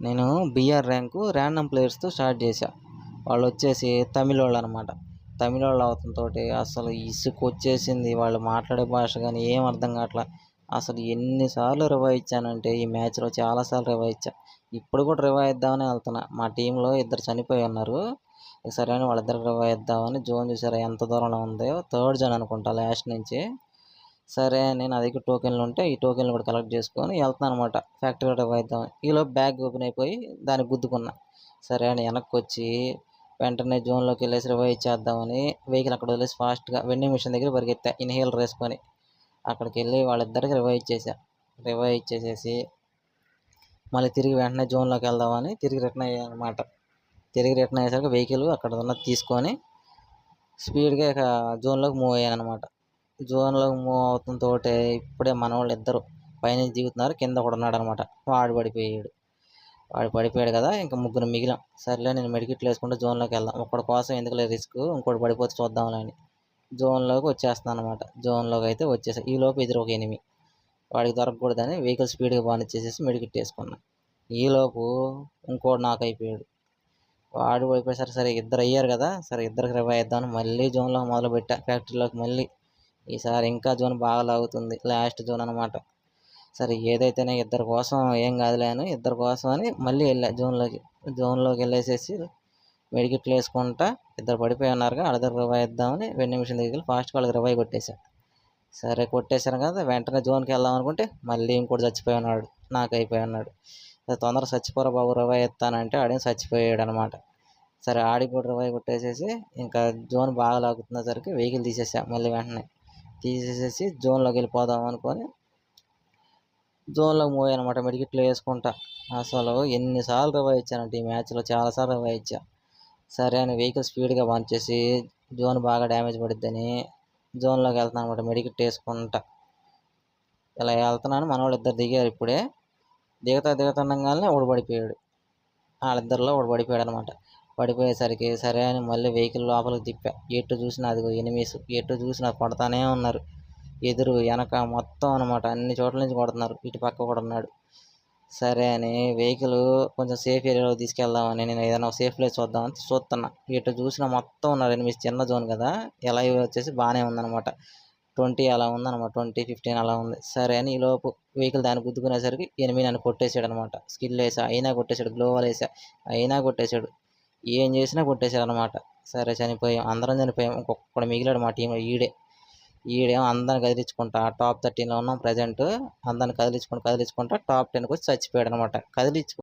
నేను BR rank random ప్లేయర్స్‌తో start చేశా. వాళ్ళొచ్చేసి తమిళోళ్ళనమాట. తమిళోళ్ళు అవటంతోటి అసలు ఇసుకొచ్చేసింది. వాళ్ళు మాట్లాడే భాష గాని ఏం అర్థం కావట్ల. అసలు ఎన్ని సార్లు రివైవ్ ఇచ్చానంటే ఈ మ్యాచ్‌లో చాలా సార్లు రివైవ్ ఇచ్చా. ఇప్పుడు కూడా రివైవ్ ఇద్దామనే ఎళ్తున్నా. మా టీమ్‌లో ఇద్దరు చనిపోయి ఉన్నారు. సరే అని వాళ్ళిద్దరికి రివైవ్ ఇద్దామని జోన్ చూసారా ఎంత దూరంలో ఉందో. థర్డ్ జోన్ అనుకుంటా లాస్ట్ నుంచి. సరే అని నా దగ్గర టోకెన్లుంటే ఈ టోకెన్లు కూడా కలెక్ట్ చేసుకొని ఎళ్తున్నాననమాట ఫ్యాక్టరీ రివైవ్ ఇద్దామని. ఈలోపు బ్యాగ్ ఓపెన్ అయిపోయి దానికి గుద్దుకున్నా. సరే అని వెనక్కొచ్చి వెంటనే జోన్‌లోకెళ్ళేసి రివైవ్ ఇచ్చేద్దామని వెహికల్ అక్కడ వదిలేసి ఫాస్ట్‌గా వెండింగ్ మిషన్ దగ్గర పరిగెత్తా ఇన్‌హేలర్ ఏసుకొని. అక్కడికెళ్ళి వాళ్ళిద్దరికి రివైవ్ ఇచ్చేసా. రివైవ్ ఇచ్చేసేసి మళ్ళీ తిరిగి వెంటనే జోన్‌లోకి వెళ్దామని తిరిగి రిటర్న్ అయ్యాననమాట. తిరిగి రిటర్న్ అయ్యేసరికి వెహికల్ అక్కడ ఉన్నది తీసుకొని స్పీడ్‌గా ఇక జోన్‌లోకి మూవ్ అయ్యాననమాట. జోన్‌లోకి మూవ్ అవుతుంతోటే ఇప్పుడే మనోళ్ళిద్దరు పైనుంచి దిగుతున్నారు. కింద ఒకడున్నాడనమాట. వాడు పడిపోయాడు. వాడు పడిపోయాడు కదా! ఇంక ముగ్గురం మిగిలాం. సర్లే నేను మెడికిట్లు వేసుకుంటూ జోన్‌లోకి వెళ్దాం. ఒక్కడి కోసం ఎందుకులే రిస్కు ఇంకోటి పడిపోతే చూద్దాంలే అని జోన్‌లోకి వచ్చేస్తున్నాననమాట. జోన్‌లోకి అయితే వచ్చేసా. ఈలోపు ఎదురు ఒక ఎనిమి. వాడికి దొరకకూడదని వెహికల్ స్పీడ్‌గా బానిచ్చేసేసి మెడికిట్ వేసుకున్నా. ఈలోపు ఇంకోడు నాక్ అయిపోయాడు. వాడు పడిపోయేసరికి సరే ఇద్దరు అయ్యారు కదా! సరే ఇద్దరికి రివైవ్ ఇద్దామని మళ్ళీ జోన్‌లో మొదలుపెట్టా ఫ్యాక్టరీలోకి మళ్ళీ. ఈసారి ఇంకా జోన్ బాగా లాగుతుంది. లాస్ట్ జోన్ అనమాట. సరే ఏదైతేనే ఇద్దరి కోసం ఏం కాదులే అని ఇద్దరి కోసం అని మళ్ళీ వెళ్ళా జోన్‌లోకి. జోన్‌లోకి వెళ్ళేసేసి మెడికిట్లు వేసుకుంటా ఇద్దరు పడిపోయి ఉన్నారుగా వాళ్ళిద్దరికి రివైవ్ ఇద్దామని వెండింగ్ మిషన్ దగ్గరికి వెళ్ళి ఫాస్ట్‌గా వాళ్ళకి రివైవ్ కొట్టేశా. సరే కొట్టేశాను కదా! వెంటనే జోన్‌కి వెళ్దాం అనుకుంటే మళ్ళీ ఇంకోడు చచ్చిపోయి ఉన్నాడు. నాక్ అయిపోయి ఉన్నాడు. తొందరగా చచ్చిపోరా బాబు రివైవ్ ఇత్తానంటే ఆడేమో చచ్చిపోయాడనమాట. సరే ఆడికి కూడా రివైవ్ కొట్టేసేసి ఇంకా జోన్ బాగా లాగుతున్నసరికి వెహికల్ తీసేసా మళ్ళీ వెంటనే. తీసేసేసి జోన్‌లోకి వెళ్ళిపోదాం అనుకోని జోన్‌లోకి మూవ్ అయ్యాననమాట మెడికిట్లు వేసుకుంటా. అసలు ఎన్ని సార్లు రివైవ్ ఇచ్చానంటే ఈ మ్యాచ్‌లో చాలా సార్లు రివైవ్ ఇచ్చా. సరే అని వెహికల్ స్పీడ్‌గా బానిచ్చేసి జోన్ బాగా డ్యామేజ్ పడిద్దని జోన్‌లోకి వెళ్తున్నాననమాట మెడికిట్ వేసుకుంటా. ఇలా వెళ్తున్నాను మనోళ్ళిద్దరు దిగారు ఇప్పుడే. దిగుతుండగానే ఒకడు పడిపోయాడు. ఆళ్ళిద్దరిలో ఒకడు పడిపోయాడనమాట. పడిపోయేసరికి సరే అని మళ్ళీ వెహికల్ లోపలికి తిప్పా. ఎటు చూసినా అదిగో ఎనిమీస్. ఎటు చూసినా కొడతానే ఉన్నారు. ఎదురు, ఎనక మొత్తం అనమాట. అన్ని చోట్ల నుంచి కొడుతున్నారు. ఇటు పక్క ఒకడున్నాడు. సరే అని వెహికల్ కొంచెం సేఫ్ ఏరియాలోకి తీసుకెళ్దామని నేను ఏదైనా సేఫ్ ప్లేస్ చూద్దామని చూస్తున్నా. ఎటు చూసినా మొత్తం ఉన్నారు ఎనిమీస్. చిన్న జోన్ కదా! ఎలైవ్ వచ్చేసి బానే ఉందనమాట. 20 అలా ఉందనమాట. 20, 15 అలా ఉంది. సరే అని ఈలోపు వెహికల్ దాన్ని గుద్దుకునేసరికి ఎనిమి నన్ను కొట్టేసాడనమాట. స్కిల్ అయినా కొట్టేసాడు. గ్లోవాల్ ఏసా అయినా కొట్టేసాడు. ఏం చేసినా కొట్టేసాడనమాట. సరే చనిపోయాం. అందరం చనిపోయాం. ఇంకొక్కడు మిగిలాడు మా టీంలో ఈడేమో అందరిని కదిలించుకుంటా టాప్ 13లో ఉన్నాం ప్రెజెంట్. అందరిని కదిలించుకుంటా టాప్ 10కి వచ్చి చచ్చిపోయాడనమాట.